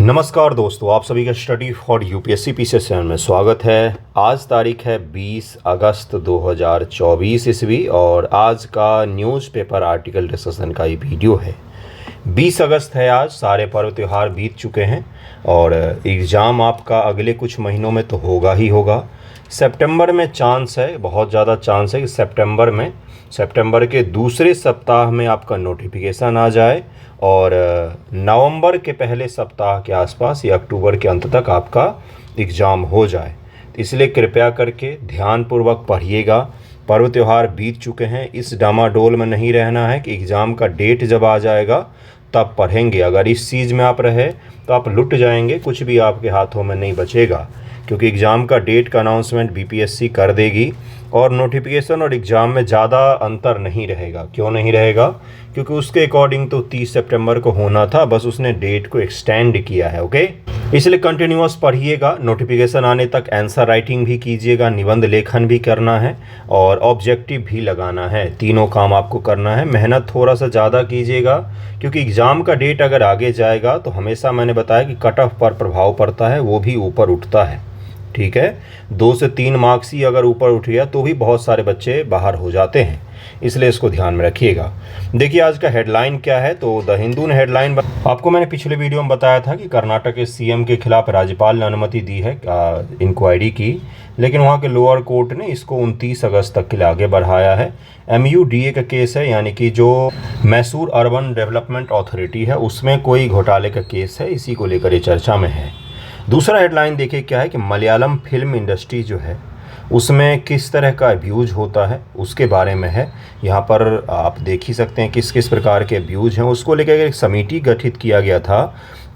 नमस्कार दोस्तों, आप सभी का study for UPSC PCS channel में स्वागत है। आज तारीख है 20 अगस्त 2024 ईस्वी और आज का न्यूज़पेपर आर्टिकल डिस्कशन का ये वीडियो है। 20 अगस्त है आज, सारे पर्व त्यौहार बीत चुके हैं और एग्ज़ाम आपका अगले कुछ महीनों में तो होगा ही होगा। सितंबर में चांस है, बहुत ज़्यादा चांस है कि सितंबर के दूसरे सप्ताह में आपका नोटिफिकेशन आ जाए और नवंबर के पहले सप्ताह के आसपास या अक्टूबर के अंत तक आपका एग्ज़ाम हो जाए। इसलिए कृपया करके ध्यानपूर्वक पढ़िएगा। पर्व त्यौहार बीत चुके हैं, इस डामाडोल में नहीं रहना है कि एग्ज़ाम का डेट जब आ जाएगा तब पढ़ेंगे। अगर इस चीज़ में आप रहे तो आप लुट जाएंगे, कुछ भी आपके हाथों में नहीं बचेगा, क्योंकि एग्ज़ाम का डेट का अनाउंसमेंट बीपीएससी कर देगी और नोटिफिकेशन और एग्ज़ाम में ज़्यादा अंतर नहीं रहेगा। क्यों नहीं रहेगा? क्योंकि उसके अकॉर्डिंग तो 30 सितंबर को होना था, बस उसने डेट को एक्सटेंड किया है। ओके, इसलिए कंटिन्यूअस पढ़िएगा। नोटिफिकेशन आने तक आंसर राइटिंग भी कीजिएगा, निबंध लेखन भी करना है और ऑब्जेक्टिव भी लगाना है। तीनों काम आपको करना है। मेहनत थोड़ा सा ज़्यादा कीजिएगा, क्योंकि एग्ज़ाम का डेट अगर आगे जाएगा तो हमेशा मैंने बताया कि कट ऑफ पर प्रभाव पड़ता है, वो भी ऊपर उठता है। ठीक है, 2 से 3 मार्क्स ही अगर ऊपर उठ गया तो भी बहुत सारे बच्चे बाहर हो जाते हैं, इसलिए इसको ध्यान में रखिएगा। देखिए आज का हेडलाइन क्या है, तो द हिंदू ने हेडलाइन आपको मैंने पिछले वीडियो में बताया था कि कर्नाटक के सीएम के खिलाफ राज्यपाल ने अनुमति दी है इंक्वायरी की, लेकिन वहाँ के लोअर कोर्ट ने इसको 29 अगस्त तक के लिए आगे बढ़ाया है। MUDA का केस है, यानी कि जो मैसूर अर्बन डेवलपमेंट अथॉरिटी है उसमें कोई घोटाले का केस है, इसी को लेकर ये चर्चा में है। दूसरा हेडलाइन देखिए क्या है कि मलयालम फिल्म इंडस्ट्री जो है उसमें किस तरह का अब्यूज़ होता है उसके बारे में है। यहाँ पर आप देख ही सकते हैं किस किस प्रकार के अब्यूज़ हैं। उसको लेकर एक समिति गठित किया गया था,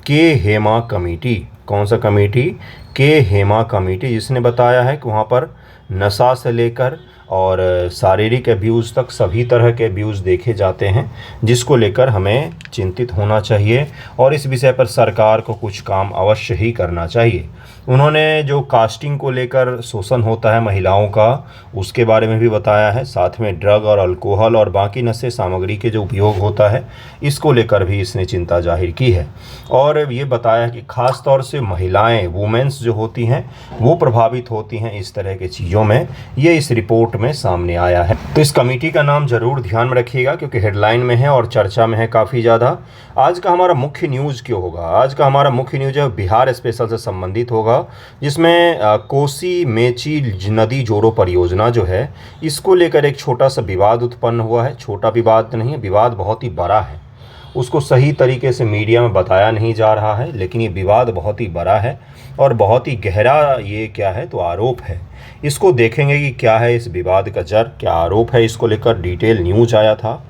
के हेमा कमेटी। कौन सा कमेटी? के हेमा कमेटी, जिसने बताया है कि वहाँ पर नशा से लेकर और शारीरिक अब्यूज़ तक सभी तरह के अब्यूज़ देखे जाते हैं, जिसको लेकर हमें चिंतित होना चाहिए और इस विषय पर सरकार को कुछ काम अवश्य ही करना चाहिए। उन्होंने जो कास्टिंग को लेकर शोषण होता है महिलाओं का, उसके बारे में भी बताया है। साथ में ड्रग और अल्कोहल और बाकी नशे सामग्री के जो उपयोग होता है, इसको लेकर भी इसने चिंता जाहिर की है और ये बताया कि ख़ास तौर से महिलाएं, वुमेंस जो होती हैं वो प्रभावित होती हैं इस तरह की चीज़ों में। ये इस रिपोर्ट में सामने आया है। तो इस कमेटी का नाम ज़रूर ध्यान में रखिएगा, क्योंकि हेडलाइन में है और चर्चा में है काफ़ी ज़्यादा। आज का हमारा मुख्य न्यूज़ क्यों होगा? आज का हमारा मुख्य न्यूज़ है बिहार स्पेशल से संबंधित होगा, जिसमें कोसी मेची नदी जोड़ो परियोजना जो है, इसको लेकर एक छोटा सा विवाद उत्पन्न हुआ है। छोटा विवाद नहीं है, विवाद बहुत ही बड़ा है। उसको सही तरीके से मीडिया में बताया नहीं जा रहा है, लेकिन ये विवाद बहुत ही बड़ा है और बहुत ही गहरा। ये क्या है? तो आरोप है। इसको देखेंगे कि क्या है इस विवाद का जड़, क्या आरोप है, इसको लेकर डिटेल न्यूज आया था,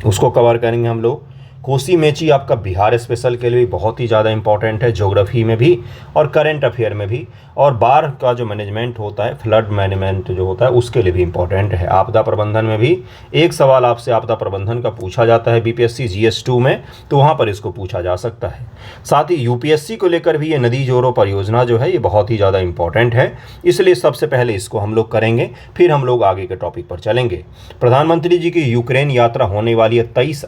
उसको कवर करेंगे हम लोग। कोसी मेची आपका बिहार स्पेशल के लिए भी बहुत ही ज़्यादा इंपॉर्टेंट है, ज्योग्राफी में भी और करंट अफेयर में भी, और बाढ़ का जो मैनेजमेंट होता है, फ्लड मैनेजमेंट जो होता है, उसके लिए भी इंपॉर्टेंट है। आपदा प्रबंधन में भी एक सवाल आपसे आपदा प्रबंधन का पूछा जाता है बीपीएससी GS2 में, तो वहाँ पर इसको पूछा जा सकता है। साथ ही यूपीएससी को लेकर भी ये नदी जोड़ो परियोजना जो है ये बहुत ही ज़्यादा इंपॉर्टेंट है, इसलिए सबसे पहले इसको हम लोग करेंगे, फिर हम लोग आगे के टॉपिक पर चलेंगे। प्रधानमंत्री जी की यूक्रेन यात्रा होने वाली है 23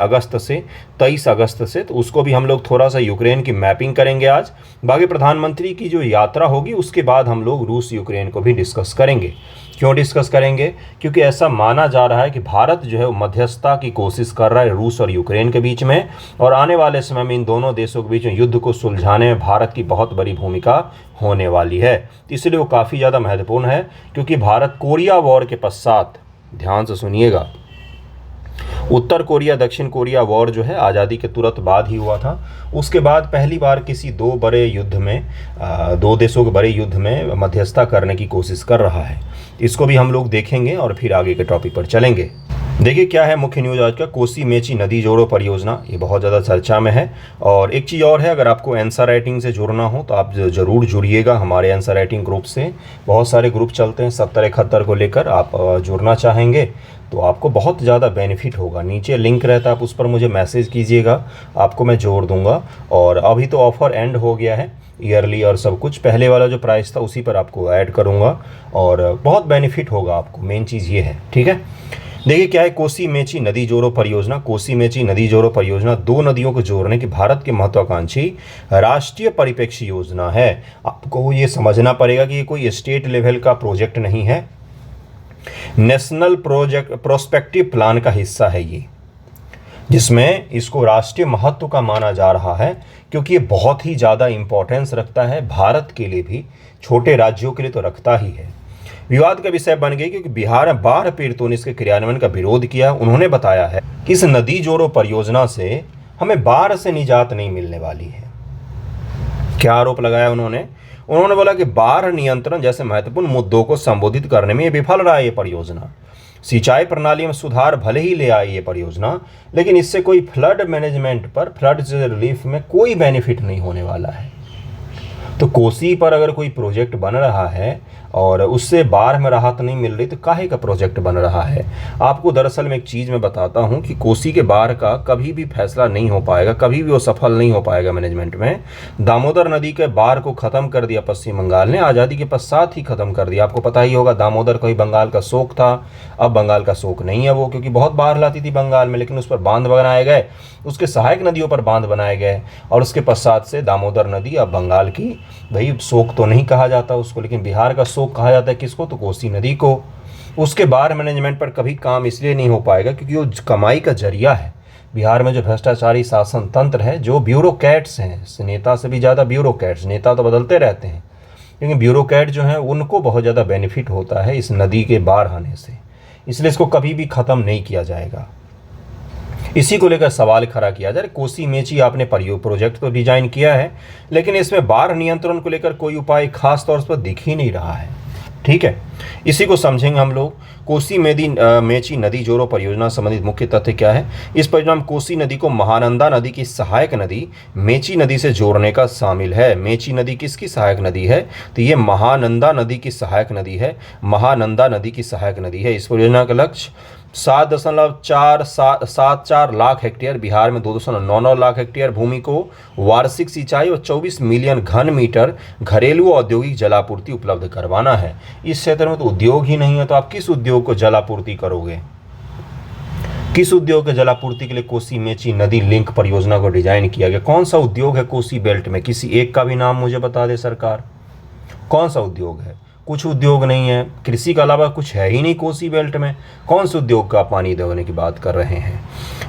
अगस्त से, तो उसको भी हम लोग थोड़ा सा यूक्रेन की मैपिंग करेंगे आज। बाकी प्रधानमंत्री की जो यात्रा होगी उसके बाद हम लोग रूस यूक्रेन को भी डिस्कस करेंगे। क्यों डिस्कस करेंगे? क्योंकि ऐसा माना जा रहा है कि भारत जो है वो मध्यस्थता की कोशिश कर रहा है रूस और यूक्रेन के बीच में, और आने वाले समय में इन दोनों देशों के बीच में युद्ध को सुलझाने में भारत की बहुत बड़ी भूमिका होने वाली है। इसलिए वो काफ़ी ज़्यादा महत्वपूर्ण है, क्योंकि भारत कोरिया वॉर के पश्चात, ध्यान से सुनिएगा, उत्तर कोरिया दक्षिण कोरिया वॉर जो है आज़ादी के तुरंत बाद ही हुआ था। उसके बाद पहली बार किसी दो देशों के बड़े युद्ध में मध्यस्थता करने की कोशिश कर रहा है। इसको भी हम लोग देखेंगे और फिर आगे के टॉपिक पर चलेंगे। देखिए क्या है मुख्य न्यूज़ आज का, कोसी मेची नदी जोड़ो परियोजना, ये बहुत ज़्यादा चर्चा में है। और एक चीज़ और है, अगर आपको आंसर राइटिंग से जुड़ना हो तो आप ज़रूर जुड़िएगा हमारे आंसर राइटिंग ग्रुप से। बहुत सारे ग्रुप चलते हैं 70-71 को लेकर, आप जुड़ना चाहेंगे तो आपको बहुत ज़्यादा बेनिफिट होगा। नीचे लिंक रहता है, आप उस पर मुझे मैसेज कीजिएगा, आपको मैं जोड़ दूँगा। और अभी तो ऑफ़र एंड हो गया है, ईयरली और सब कुछ, पहले वाला जो प्राइस था उसी पर आपको ऐड करूँगा और बहुत बेनिफिट होगा आपको, मेन चीज़ ये है। ठीक है, देखिए क्या है, कोसी मेची नदी जोड़ो परियोजना। कोसी मेची नदी जोड़ो परियोजना दो नदियों को जोड़ने की भारत की महत्वाकांक्षी राष्ट्रीय परिप्रेक्ष्य योजना है। आपको ये समझना पड़ेगा कि ये कोई स्टेट लेवल का प्रोजेक्ट नहीं है, नेशनल प्रोजेक्ट प्रोस्पेक्टिव प्लान का हिस्सा है ये, जिसमें इसको राष्ट्रीय महत्व का माना जा रहा है क्योंकि ये बहुत ही ज़्यादा इंपॉर्टेंस रखता है भारत के लिए भी, छोटे राज्यों के लिए तो रखता ही है। विवाद का विषय बन गई क्योंकि बिहार में बाढ़ पीड़ितों ने इसके क्रियान्वयन का विरोध किया। उन्होंने बताया है कि इस नदी जोड़ो परियोजना से हमें बाढ़ से निजात नहीं मिलने वाली है। क्या आरोप लगाया उन्होंने बोला कि बाढ़ नियंत्रण जैसे महत्वपूर्ण मुद्दों को संबोधित करने में ये विफल रहा है ये परियोजना। सिंचाई प्रणाली में सुधार भले ही ले आई ये परियोजना, लेकिन इससे कोई फ्लड मैनेजमेंट पर, फ्लड रिलीफ में कोई बेनिफिट नहीं होने वाला है। तो कोसी पर अगर कोई प्रोजेक्ट बन रहा है और उससे बाढ़ में राहत नहीं मिल रही तो काहे का प्रोजेक्ट बन रहा है। आपको दरअसल में एक चीज़ मैं बताता हूं कि कोसी के बाढ़ का कभी भी फैसला नहीं हो पाएगा, कभी भी वो सफल नहीं हो पाएगा मैनेजमेंट में। दामोदर नदी के बाढ़ को ख़त्म कर दिया पश्चिम बंगाल ने, आज़ादी के पश्चात ही ख़त्म कर दिया। आपको पता ही होगा दामोदर कोई बंगाल का शोक था, अब बंगाल का शोक नहीं है वो, क्योंकि बहुत बाढ़ लाती थी बंगाल में, लेकिन उस पर बांध बनाए गए, उसके सहायक नदियों पर बांध बनाए गए और उसके पश्चात से दामोदर नदी अब बंगाल की, भाई शोक तो नहीं कहा जाता उसको, लेकिन बिहार का शोक कहा जाता है किसको, तो कोसी नदी को। उसके बाढ़ मैनेजमेंट पर कभी काम इसलिए नहीं हो पाएगा क्योंकि वो कमाई का जरिया है। बिहार में जो भ्रष्टाचारी शासन तंत्र है, जो ब्यूरोक्रेट्स हैं, नेता से भी ज़्यादा ब्यूरोक्रेट्स, नेता तो बदलते रहते हैं, लेकिन ब्यूरोक्रेट जो हैं उनको बहुत ज़्यादा बेनिफिट होता है इस नदी के बाढ़ आने से, इसलिए इसको कभी भी ख़त्म नहीं किया जाएगा। इसी को लेकर सवाल खड़ा किया जाए, कोसी मेची आपने प्रोजेक्ट तो डिजाइन किया है, लेकिन इसमें बाढ़ नियंत्रण को लेकर कोई उपाय खास तौर पर दिख ही नहीं रहा है। ठीक है, इसी को समझेंगे हम लोग। कोसी मेची नदी जोड़ो परियोजना संबंधित मुख्य तथ्य क्या है। इस परियोजना में कोसी नदी को महानंदा नदी की सहायक नदी मेची नदी से जोड़ने का शामिल है। मेची नदी किसकी सहायक नदी है, तो ये महानंदा नदी की सहायक नदी है, महानंदा नदी की सहायक नदी है। इस परियोजना का लक्ष्य 7.474 लाख हेक्टेयर, बिहार में 2.99 लाख हेक्टेयर भूमि को वार्षिक सिंचाई और 24 मिलियन घन मीटर घरेलू औद्योगिक जलापूर्ति उपलब्ध करवाना है। इस क्षेत्र में तो उद्योग ही नहीं है, तो आप किस उद्योग को जलापूर्ति करोगे, किस उद्योग के जलापूर्ति के लिए कोसी मेची नदी लिंक परियोजना को डिजाइन किया गया। कौन सा उद्योग है कोसी बेल्ट में, किसी एक का भी नाम मुझे बता दे सरकार, कौन सा उद्योग है। कुछ उद्योग नहीं है, कृषि के अलावा कुछ है ही नहीं कोसी बेल्ट में। कौन से उद्योग का पानी देने की बात कर रहे हैं,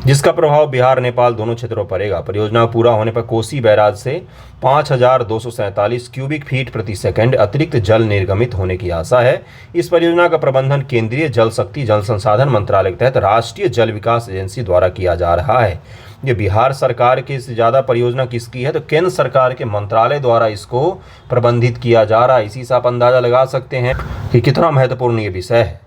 जिसका प्रभाव बिहार नेपाल दोनों क्षेत्रों पर पड़ेगा। परियोजना पूरा होने पर कोसी बैराज से 5247 क्यूबिक फीट प्रति सेकंड अतिरिक्त जल निर्गमित होने की आशा है। इस परियोजना का प्रबंधन केंद्रीय जल शक्ति जल संसाधन मंत्रालय के तहत राष्ट्रीय जल विकास एजेंसी द्वारा किया जा रहा है। ये बिहार सरकार की से ज़्यादा परियोजना किसकी है, तो केंद्र सरकार के मंत्रालय द्वारा इसको प्रबंधित किया जा रहा है। इसी से आप अंदाजा लगा सकते हैं कि कितना महत्वपूर्ण ये विषय है।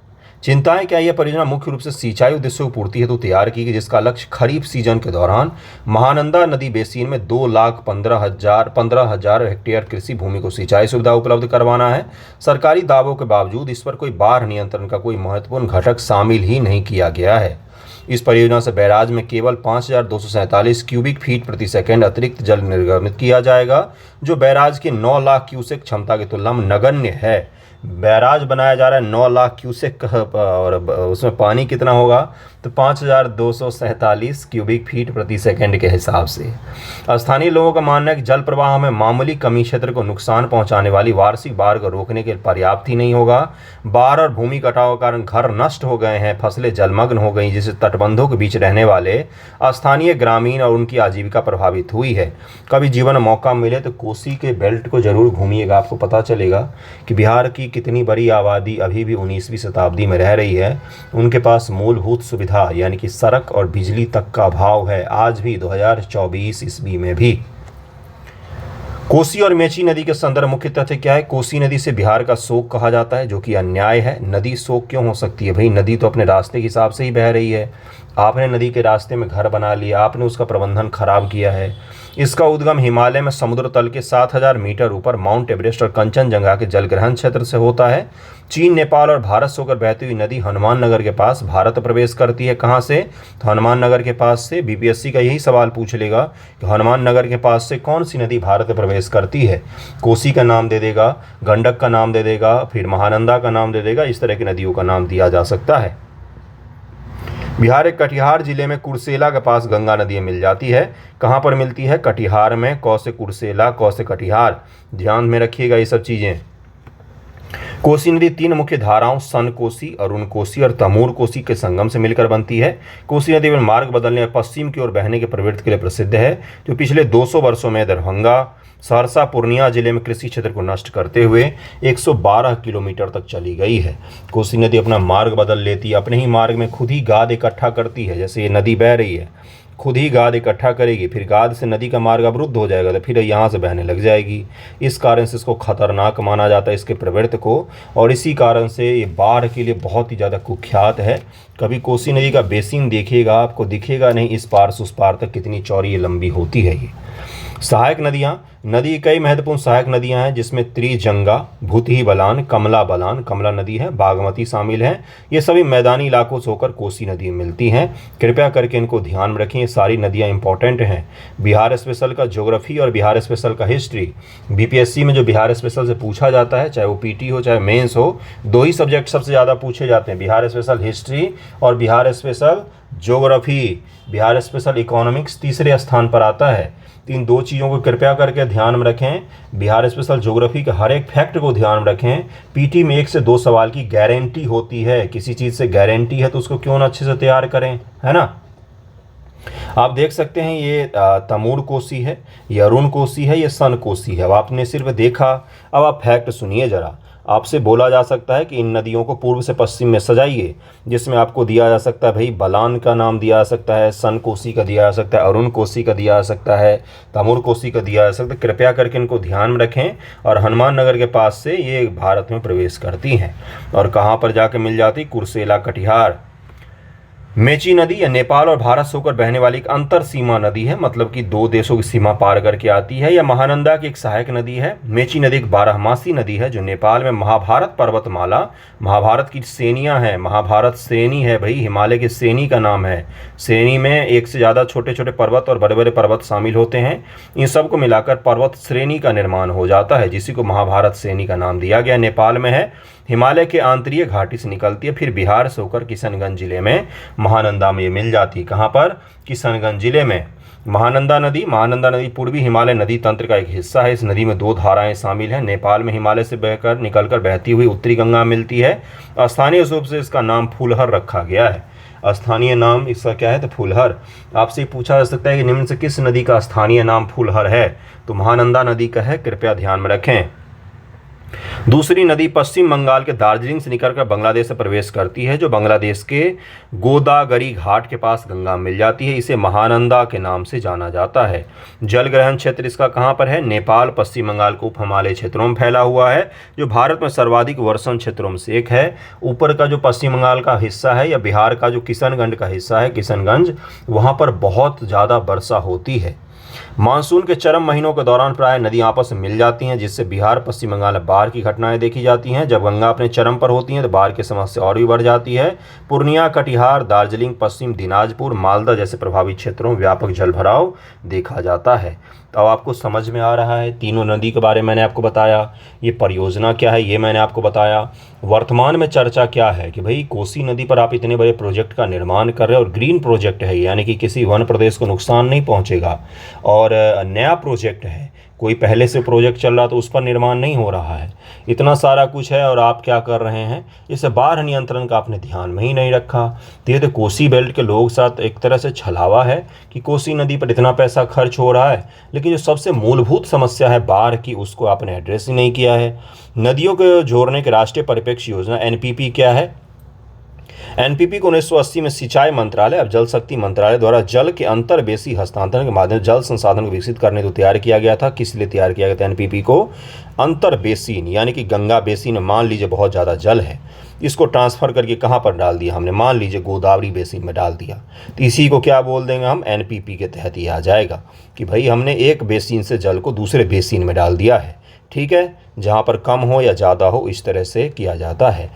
चिंताएं क्या, यह परियोजना मुख्य रूप से सिंचाई उद्देश्यों की पूर्ति हेतु तैयार की गई, जिसका लक्ष्य खरीफ सीजन के दौरान महानंदा नदी बेसिन में 2,15,000 हेक्टेयर कृषि भूमि को सिंचाई सुविधा उपलब्ध करवाना है। सरकारी दावों के बावजूद इस पर कोई बाढ़ नियंत्रण का कोई महत्वपूर्ण घटक शामिल ही नहीं किया गया है। इस परियोजना से बैराज में केवल 5247 क्यूबिक फीट प्रति सेकंड अतिरिक्त जल निर्गमित किया जाएगा, जो बैराज की 9 लाख क्यूसेक क्षमता की तुलना में नगण्य है। बैराज बनाया जा रहा है 9 लाख क्यूसेक और उसमें पानी कितना होगा, तो 5247 क्यूबिक फीट प्रति सेकंड के हिसाब से। स्थानीय लोगों का मानना है कि जल प्रवाह में मामूली कमी क्षेत्र को नुकसान पहुंचाने वाली वार्षिक बाढ़ को रोकने के पर्याप्त ही नहीं होगा। बाढ़ और भूमि कटाव के कारण घर नष्ट हो गए हैं, फसलें जलमग्न हो गई, जिससे तटबंधों के बीच रहने वाले स्थानीय ग्रामीण और उनकी आजीविका प्रभावित हुई है। कभी जीवन मौका मिले तो कोसी के बेल्ट को जरूर घूमिएगा, आपको पता चलेगा कि बिहार की कितनी बड़ी आबादी अभी भी 19वीं शताब्दी में रह रही है। उनके पास मूलभूत सुविधा यानी कि सड़क और बिजली तक का अभाव है, आज भी 2024 ईस्वी में भी। कोसी और मेची नदी के संदर्भ मुख्य तथ्य क्या है। कोसी नदी से बिहार का शोक कहा जाता है, जो कि अन्याय है। नदी शोक क्यों हो सकती है भाई, नदी तो अपने रास्ते के हिसाब से ही बह रही है। आपने नदी के रास्ते में घर बना लिया, आपने उसका प्रबंधन खराब किया है। इसका उद्गम हिमालय में समुद्र तल के 7000 मीटर ऊपर माउंट एवरेस्ट और कंचनजंगा के जलग्रहण क्षेत्र से होता है। चीन, नेपाल और भारत से होकर बहती हुई नदी हनुमान नगर के पास भारत प्रवेश करती है। कहाँ से, तो हनुमान नगर के पास से। बीपीएससी का यही सवाल पूछ लेगा कि हनुमान नगर के पास से कौन सी नदी भारत प्रवेश करती है। कोसी का नाम दे देगा, गंडक का नाम दे देगा, फिर महानंदा का नाम दे देगा, इस तरह की नदियों का नाम दिया जा सकता है। बिहार के कटिहार जिले में कुर्सेला के पास गंगा नदी मिल जाती है। कहाँ पर मिलती है? कटिहार में। कौ से कुर्सेला, कौ से कटिहार, ध्यान में रखिएगा ये सब चीज़ें। कोसी नदी 3 मुख्य धाराओं सन कोसी, अरुण कोसी और तमूर कोसी के संगम से मिलकर बनती है। कोसी नदी में मार्ग बदलने और पश्चिम की ओर बहने की प्रवृत्ति के लिए प्रसिद्ध है, जो पिछले 200 वर्षों में दरभंगा, सहरसा, पूर्णिया जिले में कृषि क्षेत्र को नष्ट करते हुए 112 किलोमीटर तक चली गई है। कोसी नदी अपना मार्ग बदल लेती है, अपने ही मार्ग में खुद ही गाद इकट्ठा करती है। जैसे ये नदी बह रही है, खुद ही गाद इकट्ठा करेगी, फिर गाद से नदी का मार्ग अवरुद्ध हो जाएगा तो फिर यहाँ से बहने लग जाएगी। इस कारण से इसको खतरनाक माना जाता है, इसके प्रवृत्ति को, और इसी कारण से ये बाढ़ के लिए बहुत ही ज़्यादा कुख्यात है। कभी कोसी नदी का बेसिन देखिएगा, आपको दिखेगा नहीं इस पार से उस पार तक कितनी चौड़ी लंबी होती है ये। सहायक नदियाँ, नदी कई महत्वपूर्ण सहायक नदियां हैं, जिसमें त्रिजंगा, भूतही बलान, कमला बलान, कमला नदी है, बागमती शामिल है। ये सभी मैदानी इलाकों से होकर कोसी नदी में मिलती हैं। कृपया करके इनको ध्यान में रखें, ये सारी नदियां इंपॉर्टेंट हैं। बिहार स्पेशल का ज्योग्राफी और बिहार स्पेशल का हिस्ट्री, बीपीएससी में जो बिहार स्पेशल से पूछा जाता है, चाहे वो पीटी हो चाहे मेंस हो, 2 ही सब्जेक्ट सबसे ज़्यादा पूछे जाते हैं, बिहार स्पेशल हिस्ट्री और Bihar special geography. Bihar special economics तीसरे स्थान पर आता है। इन 2 चीज़ों को कृपया करके ध्यान में रखें। बिहार स्पेशल ज्योग्राफी के हर एक फैक्ट को ध्यान में रखें। पीटी में 1 से 2 सवाल की गारंटी होती है, किसी चीज़ से गारंटी है तो उसको क्यों ना अच्छे से तैयार करें, है ना। आप देख सकते हैं ये तमूर कोसी है, ये अरुण कोसी है, ये सन कोसी है। अब आपने सिर्फ देखा, अब आप फैक्ट सुनिए ज़रा। आपसे बोला जा सकता है कि इन नदियों को पूर्व से पश्चिम में सजाइए, जिसमें आपको दिया जा सकता है भाई बलान का नाम दिया जा सकता है, सन कोसी का दिया जा सकता है, अरुण कोसी का दिया जा सकता है, तमूर कोसी का दिया जा सकता है। कृपया करके इनको ध्यान में रखें। और हनुमान नगर के पास से ये भारत में प्रवेश करती हैं और कहाँ पर जाकर मिल जाती? कुर्सेला, कटिहार। मेची नदी या नेपाल और भारत से होकर बहने वाली एक अंतर सीमा नदी है, मतलब कि 2 देशों की सीमा पार करके आती है। यह महानंदा की एक सहायक नदी है। मेची नदी एक 12मासी नदी है जो नेपाल में महाभारत पर्वतमाला, महाभारत की श्रेणियां हैं, महाभारत श्रेणी है भाई, हिमालय की श्रेणी का नाम है। श्रेणी में 1 से ज़्यादा छोटे छोटे पर्वत और बड़े बड़े पर्वत शामिल होते हैं। इन सब को मिलाकर पर्वत श्रेणी का निर्माण हो जाता है, जिसी को महाभारत श्रेणी का नाम दिया गया। नेपाल में है, हिमालय के आंतरिक घाटी से निकलती है, फिर बिहार से होकर किशनगंज जिले में महानंदा में ये मिल जाती है। कहाँ पर? किशनगंज जिले में। महानंदा नदी पूर्वी हिमालय नदी तंत्र का एक हिस्सा है। इस नदी में 2 धाराएं शामिल हैं। नेपाल में हिमालय से बहकर निकलकर बहती हुई उत्तरी गंगा मिलती है। स्थानीय रूप से इसका नाम फूलहर रखा गया है। स्थानीय नाम इसका क्या है? तो फूलहर। आपसे पूछा जा सकता है कि निम्न से किस नदी का स्थानीय नाम फूलहर है? तो महानंदा नदी का है, कृपया ध्यान में रखें। दूसरी नदी पश्चिम बंगाल के दार्जिलिंग से निकलकर बांग्लादेश से प्रवेश करती है, जो बांग्लादेश के गोदावरी घाट के पास गंगा मिल जाती है। इसे महानंदा के नाम से जाना जाता है। जल ग्रहण क्षेत्र इसका कहाँ पर है? नेपाल, पश्चिम बंगाल के उप हिमालय क्षेत्रों में फैला हुआ है, जो भारत में सर्वाधिक वर्षण क्षेत्रों में से एक है। ऊपर का जो पश्चिम बंगाल का हिस्सा है या बिहार का जो किशनगंज का हिस्सा है, किशनगंज, वहाँ पर बहुत ज़्यादा वर्षा होती है। मानसून के चरम महीनों के दौरान प्राय नदियां आपस में मिल जाती हैं, जिससे बिहार, पश्चिम बंगाल में बाढ़ की घटनाएं देखी जाती हैं। जब गंगा अपने चरम पर होती हैं तो बाढ़ की समस्या और भी बढ़ जाती है। पूर्णिया, कटिहार, दार्जिलिंग, पश्चिम दिनाजपुर, मालदा जैसे प्रभावित क्षेत्रों में व्यापक जलभराव देखा जाता है। तो अब आपको समझ में आ रहा है, तीनों नदी के बारे में मैंने आपको बताया, ये परियोजना क्या है ये मैंने आपको बताया। वर्तमान में चर्चा क्या है कि भाई कोसी नदी पर आप इतने बड़े प्रोजेक्ट का निर्माण कर रहे हो और ग्रीन प्रोजेक्ट है, यानी कि किसी वन प्रदेश को नुकसान नहीं पहुंचेगा, और नया प्रोजेक्ट है, कोई पहले से प्रोजेक्ट चल रहा तो उस पर निर्माण नहीं हो रहा है। इतना सारा कुछ है और आप क्या कर रहे हैं? इसे बाढ़ नियंत्रण का आपने ध्यान में ही नहीं रखा। तो ये तो कोसी बेल्ट के लोगों के साथ एक तरह से छलावा है कि कोसी नदी पर इतना पैसा खर्च हो रहा है, लेकिन जो सबसे मूलभूत समस्या है बाढ़ की, उसको आपने एड्रेस ही नहीं किया है। नदियों को जोड़ने के राष्ट्रीय परिप्रेक्ष्य योजना एनपीपी क्या है? एनपीपी को 1980 में सिंचाई मंत्रालय, अब जल शक्ति मंत्रालय द्वारा जल के अंतर्बेसी हस्तांतरण के माध्यम से जल संसाधन को विकसित करने को तैयार किया गया था। किस लिए तैयार किया गया था? एनपीपी को अंतर बेसिन, यानी कि गंगा बेसिन में मान लीजिए बहुत ज़्यादा जल है, इसको ट्रांसफ़र करके कहाँ पर डाल दिया हमने? मान लीजिए गोदावरी बेसिन में डाल दिया, तो इसी को क्या बोल देंगे हम? एनपीपी के तहत ही आ जाएगा कि भाई हमने एक बेसिन से जल को दूसरे बेसिन में डाल दिया है। ठीक है, जहाँ पर कम हो या ज़्यादा हो इस तरह से किया जाता है।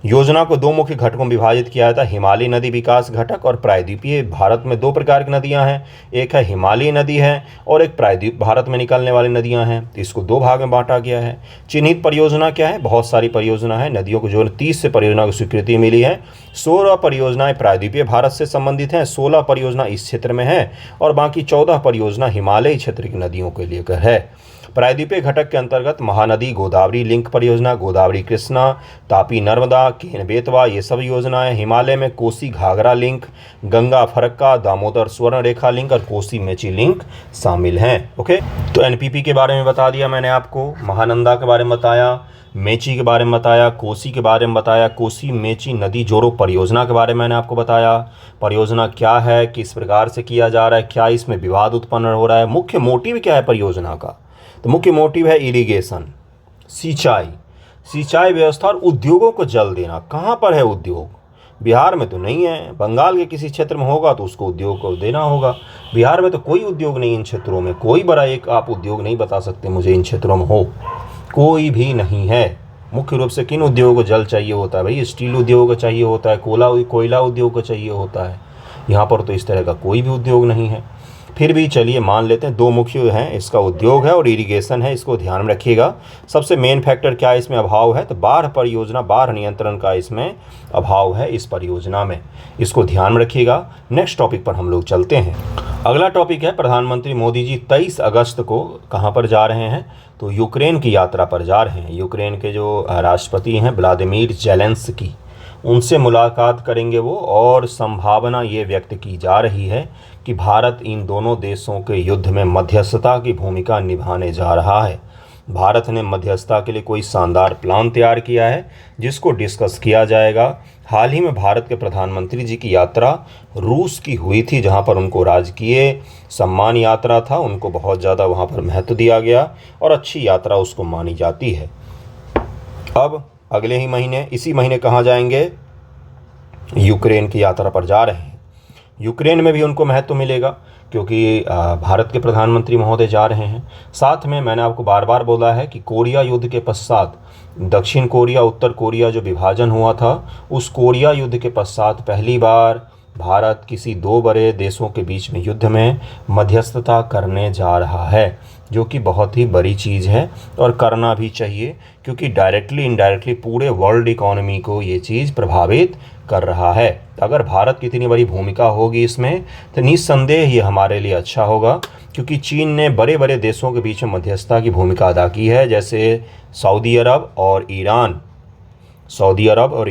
योजना को दो मुख्य घटकों में विभाजित किया था, हिमालयी नदी विकास घटक और प्रायद्वीपीय। भारत में दो प्रकार की नदियां हैं, एक है हिमालयी नदी है और एक प्रायद्वीप भारत में निकलने वाली नदियां हैं। इसको दो भाग में बांटा गया है। चिन्हित परियोजना क्या है? बहुत सारी परियोजना है, नदियों को जो 30 से परियोजना को स्वीकृति मिली है। 16 परियोजनाएं प्रायद्वीपीय भारत से संबंधित हैं, 16 परियोजना इस क्षेत्र में है और बाकी 14 परियोजना हिमालयी क्षेत्र की नदियों के लेकर है। प्रायद्वीपीय घटक के अंतर्गत महानदी गोदावरी लिंक परियोजना, गोदावरी कृष्णा, तापी नर्मदा, केन बेतवा, ये सब योजनाएं। हिमालय में कोसी घाघरा लिंक, गंगा फरक्का, दामोदर स्वर्ण रेखा लिंक और कोसी मेची लिंक शामिल हैं। ओके, तो एनपीपी के बारे में बता दिया मैंने आपको, महानंदा के बारे में बताया, मेची के बारे में बताया, कोसी के बारे में बताया, कोसी मेची नदी जोड़ो परियोजना के बारे में मैंने आपको बताया। परियोजना क्या है, किस प्रकार से किया जा रहा है, क्या इसमें विवाद उत्पन्न हो रहा है, मुख्य मोटिव क्या है परियोजना का? तो मुख्य मोटिव है इरिगेशन, सिंचाई व्यवस्था और उद्योगों को जल देना। कहाँ पर है उद्योग? बिहार में तो नहीं है, बंगाल के किसी क्षेत्र में होगा तो उसको उद्योग को देना होगा। बिहार में तो कोई उद्योग नहीं, इन क्षेत्रों में कोई बड़ा एक आप उद्योग नहीं बता सकते मुझे इन क्षेत्रों में हो, कोई भी नहीं है। मुख्य रूप से किन उद्योगों को जल चाहिए होता है भाई? स्टील उद्योग को चाहिए होता है, कोयला उद्योग को चाहिए होता है। यहाँ पर तो इस तरह का कोई भी उद्योग नहीं है। फिर भी चलिए मान लेते हैं दो मुख्य हैं, इसका उद्योग है और इरिगेशन है, इसको ध्यान में रखिएगा। सबसे मेन फैक्टर क्या है इसमें अभाव है? तो बाढ़ परियोजना, बाढ़ नियंत्रण का इसमें अभाव है इस परियोजना में, इसको ध्यान में रखिएगा। नेक्स्ट टॉपिक पर हम लोग चलते हैं। अगला टॉपिक है प्रधानमंत्री मोदी जी 23 अगस्त को कहाँ पर जा रहे हैं? तो यूक्रेन की यात्रा पर जा रहे हैं। यूक्रेन के जो राष्ट्रपति हैं व्लादिमीर जेलेंस्की, उनसे मुलाकात करेंगे वो, और संभावना ये व्यक्त की जा रही है कि भारत इन दोनों देशों के युद्ध में मध्यस्थता की भूमिका निभाने जा रहा है। भारत ने मध्यस्थता के लिए कोई शानदार प्लान तैयार किया है जिसको डिस्कस किया जाएगा। हाल ही में भारत के प्रधानमंत्री जी की यात्रा रूस की हुई थी, जहां पर उनको राजकीय सम्मान यात्रा था, उनको बहुत ज़्यादा वहां पर महत्व दिया गया और अच्छी यात्रा उसको मानी जाती है। अब अगले ही महीने, इसी महीने कहाँ जाएंगे? यूक्रेन की यात्रा पर जा रहे हैं। यूक्रेन में भी उनको महत्व मिलेगा क्योंकि भारत के प्रधानमंत्री महोदय जा रहे हैं। साथ में मैंने आपको बार बार बोला है कि कोरिया युद्ध के पश्चात दक्षिण कोरिया उत्तर कोरिया जो विभाजन हुआ था, उस कोरिया युद्ध के पश्चात पहली बार भारत किसी दो बड़े देशों के बीच में युद्ध में मध्यस्थता करने जा रहा है, जो कि बहुत ही बड़ी चीज़ है और करना भी चाहिए क्योंकि डायरेक्टली इनडायरेक्टली पूरे वर्ल्ड इकोनॉमी को ये चीज़ प्रभावित कर रहा है। अगर भारत की इतनी बड़ी भूमिका होगी इसमें तो निस्संदेह ये हमारे लिए अच्छा होगा, क्योंकि चीन ने बड़े बड़े देशों के बीच में मध्यस्थता की भूमिका अदा की है, जैसे सऊदी अरब और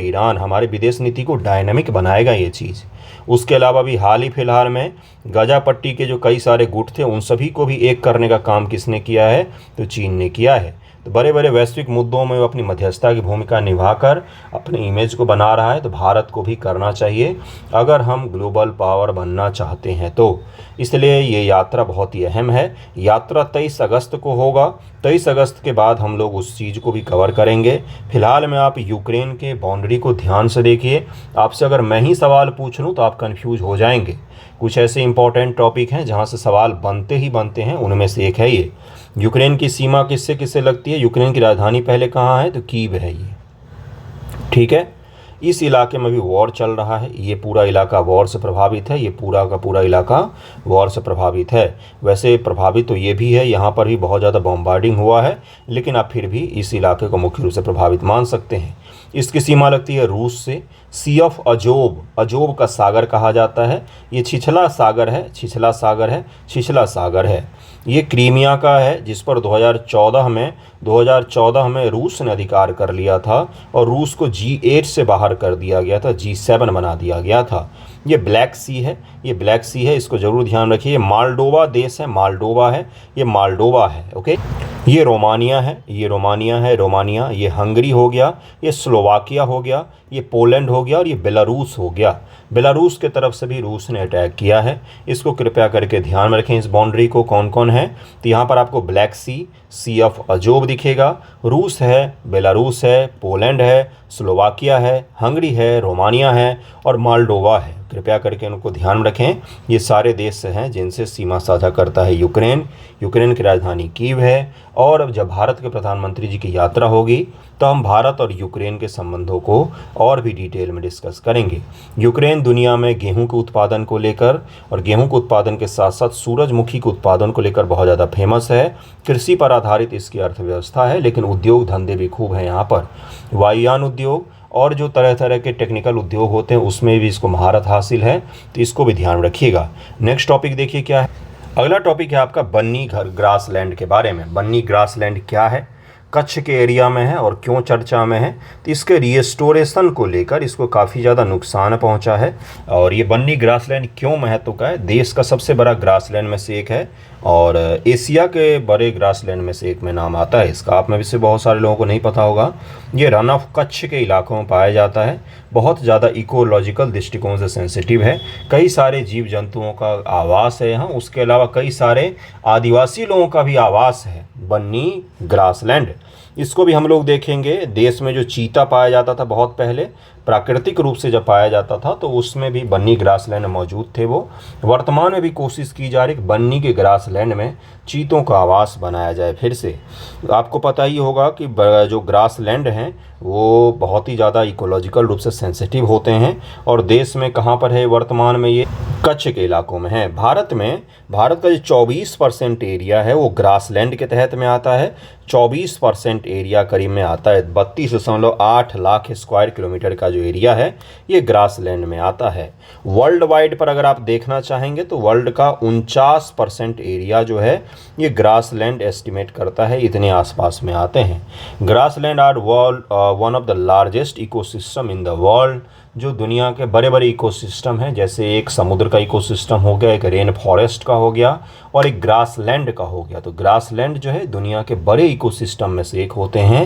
ईरान हमारे विदेश नीति को डायनामिक बनाएगा ये चीज़। उसके अलावा भी हाल ही फिलहाल में गजा पट्टी के जो कई सारे गुट थे उन सभी को भी एक करने का काम किसने किया है? तो चीन ने किया है। तो बड़े बड़े वैश्विक मुद्दों में वो अपनी मध्यस्थता की भूमिका निभाकर अपनी इमेज को बना रहा है, तो भारत को भी करना चाहिए अगर हम ग्लोबल पावर बनना चाहते हैं तो। इसलिए ये यात्रा बहुत ही अहम है। यात्रा 23 अगस्त को होगा। 23 अगस्त के बाद हम लोग उस चीज़ को भी कवर करेंगे। फिलहाल में आप यूक्रेन के बाउंड्री को ध्यान से देखिए। आपसे अगर मैं ही सवाल पूछ लूँ तो आप कन्फ्यूज हो जाएंगे। कुछ ऐसे इंपॉर्टेंट टॉपिक हैं जहाँ से सवाल बनते ही बनते हैं, उनमें से एक है ये। यूक्रेन की सीमा किससे किससे लगती है? यूक्रेन की राजधानी पहले कहाँ है? तो कीव है ये, ठीक है। इस इलाके में भी वॉर चल रहा है, ये पूरा इलाका वॉर से प्रभावित है, ये पूरा का पूरा इलाका वॉर से प्रभावित है। वैसे प्रभावित तो ये भी है, यहाँ पर भी बहुत ज़्यादा बॉम्बार्डिंग हुआ है, लेकिन आप फिर भी इस इलाके को मुख्य रूप से प्रभावित मान सकते हैं। इसकी सीमा लगती है रूस से। सी ऑफ अजोब का सागर कहा जाता है। ये छिछला सागर है। ये क्रीमिया का है, जिस पर 2014 में रूस ने अधिकार कर लिया था और रूस को G8 से बाहर कर दिया गया था, G7 बना दिया गया था। ये ब्लैक सी है, इसको ज़रूर ध्यान रखिए। मालडोवा देश है, ये मालडोवा है, ओके। ये रोमानिया है, ये हंगरी हो गया, ये स्लोवाकिया हो गया, ये पोलैंड हो गया और ये बेलारूस हो गया। बेलारूस के तरफ से भी रूस ने अटैक किया है, इसको कृपया करके ध्यान में रखें। इस बाउंड्री को कौन कौन है? तो यहाँ पर आपको ब्लैक सी ऑफ अजोब दिखेगा। रूस है, बेलारूस है, पोलैंड है, स्लोवाकिया है, हंगरी है, रोमानिया है और मालडोवा है। कृपया करके उनको ध्यान रखें। ये सारे देश हैं जिनसे सीमा साझा करता है यूक्रेन। यूक्रेन की राजधानी कीव है। और अब जब भारत के प्रधानमंत्री जी की यात्रा होगी तो हम भारत और यूक्रेन के संबंधों को और भी डिटेल में डिस्कस करेंगे। यूक्रेन दुनिया में गेहूं के उत्पादन को लेकर और गेहूं के उत्पादन के साथ साथ सूरजमुखी के उत्पादन को लेकर बहुत ज़्यादा फेमस है। कृषि पर आधारित इसकी अर्थव्यवस्था है, लेकिन उद्योग धंधे भी खूब हैं यहाँ पर। वायुयान उद्योग और जो तरह तरह के टेक्निकल उद्योग होते हैं उसमें भी इसको महारत हासिल है, तो इसको भी ध्यान रखिएगा। नेक्स्ट टॉपिक देखिए क्या है। अगला टॉपिक है आपका बन्नी ग्रासलैंड के बारे में। बन्नी ग्रासलैंड क्या है, कच्छ के एरिया में है और क्यों चर्चा में है, तो इसके रिस्टोरेशन को लेकर इसको काफ़ी ज़्यादा नुकसान पहुंचा है। और ये बन्नी ग्रासलैंड क्यों महत्व का है, देश का सबसे बड़ा ग्रासलैंड में से एक है और एशिया के बड़े ग्रासलैंड में से एक में नाम आता है इसका। आप में भी से बहुत सारे लोगों को नहीं पता होगा। ये रन ऑफ कच्छ के इलाकों में पाया जाता है। बहुत ज़्यादा इकोलॉजिकल दृष्टिकोण से सेंसिटिव है। कई सारे जीव जंतुओं का आवास है यहाँ। उसके अलावा कई सारे आदिवासी लोगों का भी आवास है बन्नी ग्रासलैंड। इसको भी हम लोग देखेंगे। देश में जो चीता पाया जाता था बहुत पहले, प्राकृतिक रूप से जब पाया जाता था, तो उसमें भी बन्नी ग्रासलैंड मौजूद थे। वो वर्तमान में भी कोशिश की जा रही है बन्नी के ग्रासलैंड में चीतों का आवास बनाया जाए फिर से। आपको पता ही होगा कि जो ग्रासलैंड हैं वो बहुत ही ज़्यादा इकोलॉजिकल रूप से सेंसिटिव होते हैं। और देश में कहाँ पर है वर्तमान में, ये कच्छ के इलाकों में है। भारत का जो 24% एरिया है वो ग्रासलैंड के तहत में आता है। 24% एरिया करीब में आता है। 32.8 लाख स्क्वायर किलोमीटर का जो एरिया है ये ग्रासलैंड में आता है। वर्ल्ड वाइड पर अगर आप देखना चाहेंगे तो वर्ल्ड का 49% एरिया जो है ये ग्रासलैंड एस्टिमेट करता है, इतने आसपास में आते हैं। Grassland are one of the largest ecosystem in the world. जो दुनिया के बड़े बड़े इकोसिस्टम हैं, जैसे एक समुद्र का इकोसिस्टम हो गया, एक रेन फॉरेस्ट का हो गया और एक ग्रासलैंड का हो गया। तो ग्रासलैंड जो है दुनिया के बड़े इकोसिस्टम में से एक होते हैं।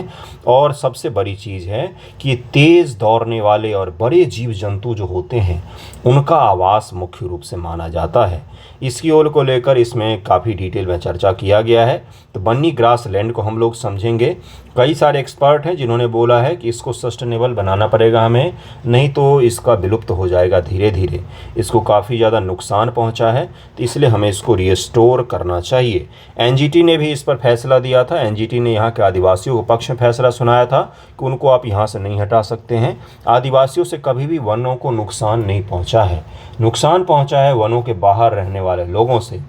और सबसे बड़ी चीज़ है कि तेज़ दौड़ने वाले और बड़े जीव जंतु जो होते हैं उनका आवास मुख्य रूप से माना जाता है। इसकी ओर को लेकर इसमें काफ़ी डिटेल में चर्चा किया गया है। तो बन्नी ग्रासलैंड को हम लोग समझेंगे। कई सारे एक्सपर्ट हैं जिन्होंने बोला है कि इसको सस्टेनेबल बनाना पड़ेगा हमें, नहीं तो इसका विलुप्त हो जाएगा धीरे धीरे। इसको काफ़ी ज़्यादा नुकसान पहुंचा है, तो इसलिए हमें इसको रिस्टोर करना चाहिए। एनजीटी ने भी इस पर फैसला दिया था। एनजीटी ने यहाँ के आदिवासियों को पक्ष में फैसला सुनाया था कि उनको आप यहाँ से नहीं हटा सकते हैं। आदिवासियों से कभी भी वनों को नुकसान नहीं पहुँचा है। नुकसान पहुँचा है वनों के बाहर रहने वाले लोगों से।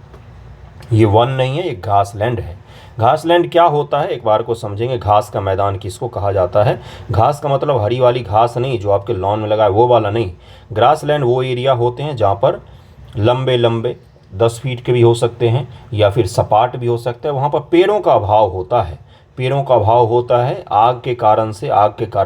ये वन नहीं है, ये घासलैंड है। घासलैंड क्या होता है एक बार को समझेंगे। घास का मैदान किसको कहा जाता है? घास का मतलब हरी वाली घास नहीं जो आपके लॉन में लगा है वो वाला नहीं। ग्रासलैंड वो एरिया होते हैं जहाँ पर लंबे लंबे 10 फीट के भी हो सकते हैं या फिर सपाट भी हो सकता है। वहाँ पर पेड़ों का अभाव होता है। पेड़ों का अभाव होता है आग के कारण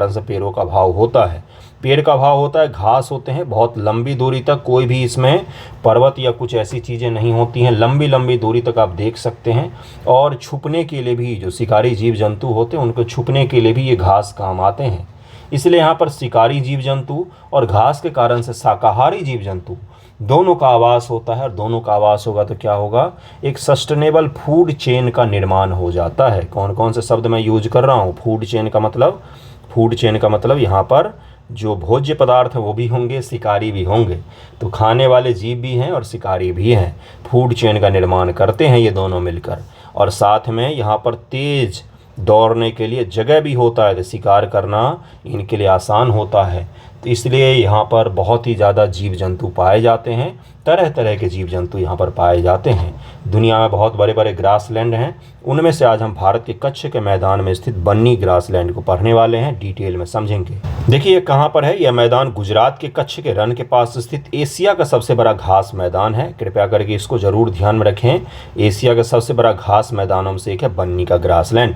से पेड़ों का अभाव होता है। पेड़ का अभाव होता है, घास होते हैं बहुत लंबी दूरी तक। कोई भी इसमें पर्वत या कुछ ऐसी चीज़ें नहीं होती हैं। लंबी लंबी दूरी तक आप देख सकते हैं। और छुपने के लिए भी जो शिकारी जीव जंतु होते हैं उनको छुपने के लिए भी ये घास काम आते हैं। इसलिए यहाँ पर शिकारी जीव जंतु और घास के कारण से शाकाहारी जीव जंतु दोनों का आवास होता है। और दोनों का आवास होगा तो क्या होगा, एक सस्टेनेबल फूड चेन का निर्माण हो जाता है। कौन कौन से शब्द मैं यूज कर रहा हूँ? फूड चेन का मतलब यहाँ पर जो भोज्य पदार्थ है वो भी होंगे, शिकारी भी होंगे। तो खाने वाले जीव भी हैं और शिकारी भी हैं। फूड चेन का निर्माण करते हैं ये दोनों मिलकर। और साथ में यहाँ पर तेज़ दौड़ने के लिए जगह भी होता है, तो शिकार करना इनके लिए आसान होता है। तो इसलिए यहाँ पर बहुत ही ज़्यादा जीव जंतु पाए जाते हैं। तरह तरह के जीव जंतु यहाँ पर पाए जाते हैं। दुनिया में बहुत बड़े बड़े ग्रासलैंड हैं। उनमें से आज हम भारत के कच्छ के मैदान में स्थित बन्नी ग्रासलैंड को पढ़ने वाले हैं, डिटेल में समझेंगे। देखिए कहाँ पर है यह मैदान। गुजरात के कच्छ के रण के पास स्थित एशिया का सबसे बड़ा घास मैदान है। कृपया करके इसको ज़रूर ध्यान में रखें। एशिया का सबसे बड़ा घास मैदानों में से एक है बन्नी का ग्रासलैंड।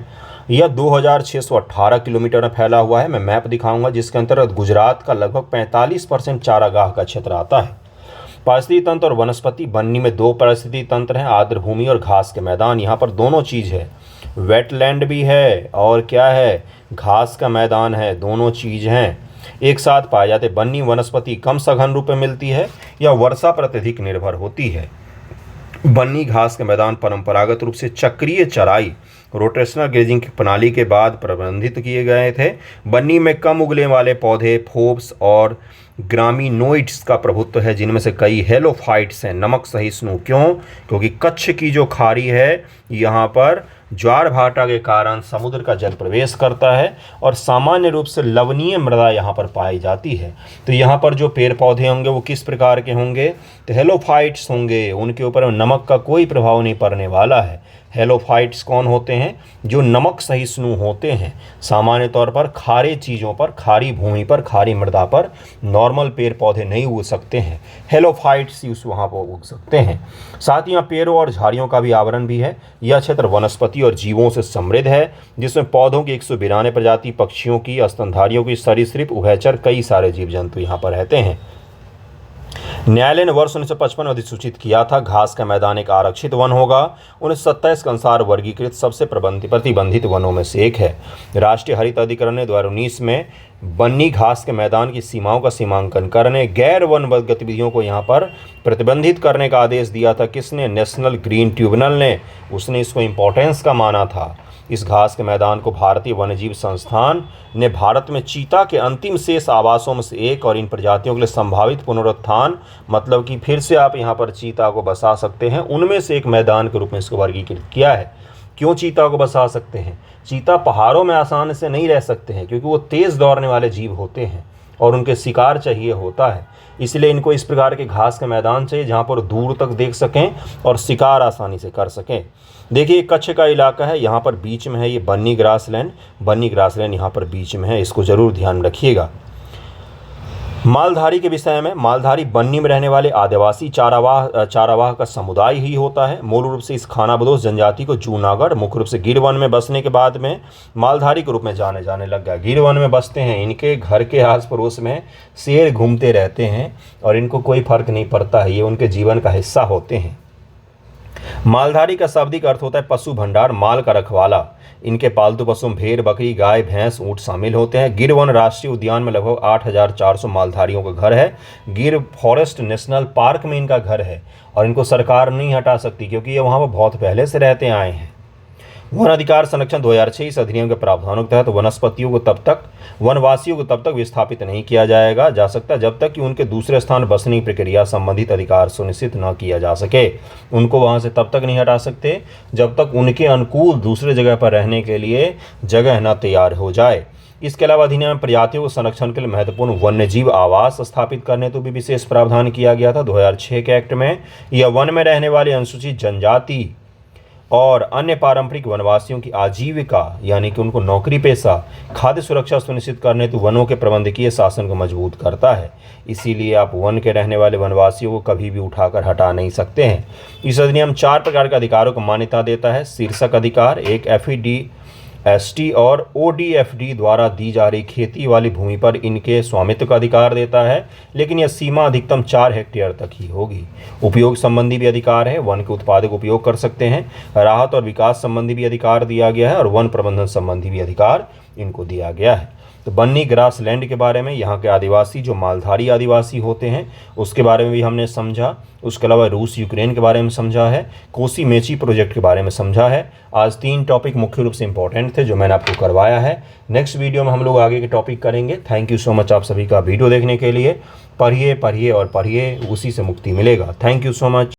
यह 2618 किलोमीटर में फैला हुआ है। मैं मैप दिखाऊंगा जिसके अंतर्गत गुजरात का लगभग 45% चारागाह का क्षेत्र आता है। पारिस्थितिकी तंत्र और वनस्पति। बन्नी में 2 पारिस्थितिकी तंत्र हैं, आर्द्र भूमि और घास के मैदान। यहाँ पर दोनों चीज़ है, वेटलैंड भी है और क्या है, घास का मैदान है। दोनों चीज़ हैं एक साथ पाए जाते। बन्नी वनस्पति कम सघन रूप में मिलती है या वर्षा पर अत्यधिक निर्भर होती है। बन्नी घास के मैदान परंपरागत रूप से चक्रीय चराई रोटेशनल ग्रेजिंग की प्रणाली के बाद प्रबंधित किए गए थे। बन्नी में कम उगने वाले पौधे, फोर्ब्स और ग्रामीनोइड्स का प्रभुत्व है, जिनमें से कई हेलोफाइट्स हैं, नमक सहिष्णु। क्यों? क्योंकि कच्छ की जो खाड़ी है यहाँ पर ज्वार भाटा के कारण समुद्र का जल प्रवेश करता है और सामान्य रूप से लवणीय मृदा यहाँ पर पाई जाती है। तो यहाँ पर जो पेड़ पौधे होंगे वो किस प्रकार के होंगे? तो हेलोफाइट्स होंगे, उनके ऊपर नमक का कोई प्रभाव नहीं पड़ने वाला है। हेलोफाइट्स कौन होते हैं? जो नमक सहिष्णु होते हैं। सामान्य तौर पर खारे चीज़ों पर, खारी भूमि पर, खारी मृदा पर नॉर्मल पेड़ पौधे नहीं उग सकते हैं, हेलोफाइट्स ही उस वहाँ पर उग सकते हैं। साथ ही यहाँ पेड़ों और झाड़ियों का भी आवरण भी है। यह क्षेत्र वनस्पति और जीवों से समृद्ध है, जिसमें पौधों की 192 प्रजाति, पक्षियों की, स्तनधारियों की, सरीसृप, उभयचर, कई सारे जीव जंतु यहाँ पर रहते हैं। न्यायालय ने वर्ष 1955 में अधिसूचित किया था घास का मैदान एक आरक्षित वन होगा। 1927 के अनुसार वर्गीकृत सबसे प्रतिबंधित वनों में से एक है। राष्ट्रीय हरित अधिकरण ने 2019 में बन्नी घास के मैदान की सीमाओं का सीमांकन करने, गैर वन गतिविधियों को यहाँ पर प्रतिबंधित करने का आदेश दिया था। किसने? नेशनल ग्रीन ट्रिब्यूनल ने। उसने इसको इम्पोर्टेंस का माना था। इस घास के मैदान को भारतीय वन्यजीव संस्थान ने भारत में चीता के अंतिम शेष आवासों में से एक और इन प्रजातियों के लिए संभावित पुनरुत्थान, मतलब कि फिर से आप यहाँ पर चीता को बसा सकते हैं, उनमें से एक मैदान के रूप में इसको वर्गीकृत किया है। क्यों चीता को बसा सकते हैं? चीता पहाड़ों में आसानी से नहीं रह सकते हैं, क्योंकि वो तेज़ दौड़ने वाले जीव होते हैं और उनके शिकार चाहिए होता है। इसलिए इनको इस प्रकार के घास के मैदान चाहिए जहाँ पर दूर तक देख सकें और शिकार आसानी से कर सकें। देखिए कच्छ का इलाका है, यहाँ पर बीच में है ये बन्नी ग्रासलैंड। बन्नी ग्रासलैंड यहाँ पर बीच में है, इसको ज़रूर ध्यान रखिएगा। मालधारी के विषय में, मालधारी बन्नी में रहने वाले आदिवासी चारावाह का समुदाय ही होता है। मूल रूप से इस खानाबदोश जनजाति को जूनागढ़, मुख्य रूप से गिर वन में बसने के बाद में मालधारी के रूप में जाने लग गया। गिर वन में बसते हैं, इनके घर के आस पड़ोस में शेर घूमते रहते हैं और इनको कोई फर्क नहीं पड़ता है, ये उनके जीवन का हिस्सा होते हैं। मालधारी का शाब्दिक अर्थ होता है पशु भंडार, माल का रखवाला। इनके पालतू पशु में भेड़, बकरी, गाय, भैंस, ऊंट शामिल होते हैं। गिर वन राष्ट्रीय उद्यान में लगभग 8400 मालधारियों का घर है। गिर फॉरेस्ट नेशनल पार्क में इनका घर है और इनको सरकार नहीं हटा सकती, क्योंकि ये वहाँ पर बहुत पहले से रहते आए हैं। वन अधिकार संरक्षण 2006 इस अधिनियम के प्रावधानों के तहत वनवासियों को तब तक विस्थापित नहीं किया जा सकता जब तक कि उनके दूसरे स्थान बसने की प्रक्रिया संबंधित अधिकार सुनिश्चित न किया जा सके। उनको वहां से तब तक नहीं हटा सकते जब तक उनके अनुकूल दूसरे जगह पर रहने के लिए जगह न तैयार हो जाए। इसके अलावा अधिनियम में प्रजातियों के संरक्षण के लिए महत्वपूर्ण वन्यजीव आवास स्थापित करने तो भी विशेष प्रावधान किया गया था 2006 के एक्ट में। यह वन में रहने वाले अनुसूचित जनजाति और अन्य पारंपरिक वनवासियों की आजीविका, यानी कि उनको नौकरी पेशा, खाद्य सुरक्षा सुनिश्चित करने तो वनों के प्रबंधकीय शासन को मजबूत करता है। इसीलिए आप वन के रहने वाले वनवासियों को कभी भी उठाकर हटा नहीं सकते हैं। इस अधिनियम 4 प्रकार के अधिकारों को मान्यता देता है। शीर्षक अधिकार, एक FED-ST और ODFD द्वारा दी जा रही खेती वाली भूमि पर इनके स्वामित्व का अधिकार देता है, लेकिन यह सीमा अधिकतम 4 हेक्टेयर तक ही होगी। उपयोग संबंधी भी अधिकार है, वन के उत्पादक उपयोग कर सकते हैं। राहत और विकास संबंधी भी अधिकार दिया गया है और वन प्रबंधन संबंधी भी अधिकार इनको दिया गया है। तो बन्नी ग्रासलैंड के बारे में, यहाँ के आदिवासी जो मालधारी आदिवासी होते हैं उसके बारे में भी हमने समझा। उसके अलावा रूस यूक्रेन के बारे में समझा है, कोसी मेची प्रोजेक्ट के बारे में समझा है। आज 3 टॉपिक मुख्य रूप से इंपॉर्टेंट थे जो मैंने आपको करवाया है। नेक्स्ट वीडियो में हम लोग आगे के टॉपिक करेंगे। थैंक यू सो मच आप सभी का वीडियो देखने के लिए। पढ़िए और पढ़िए, उसी से मुक्ति मिलेगा। Thank you so much.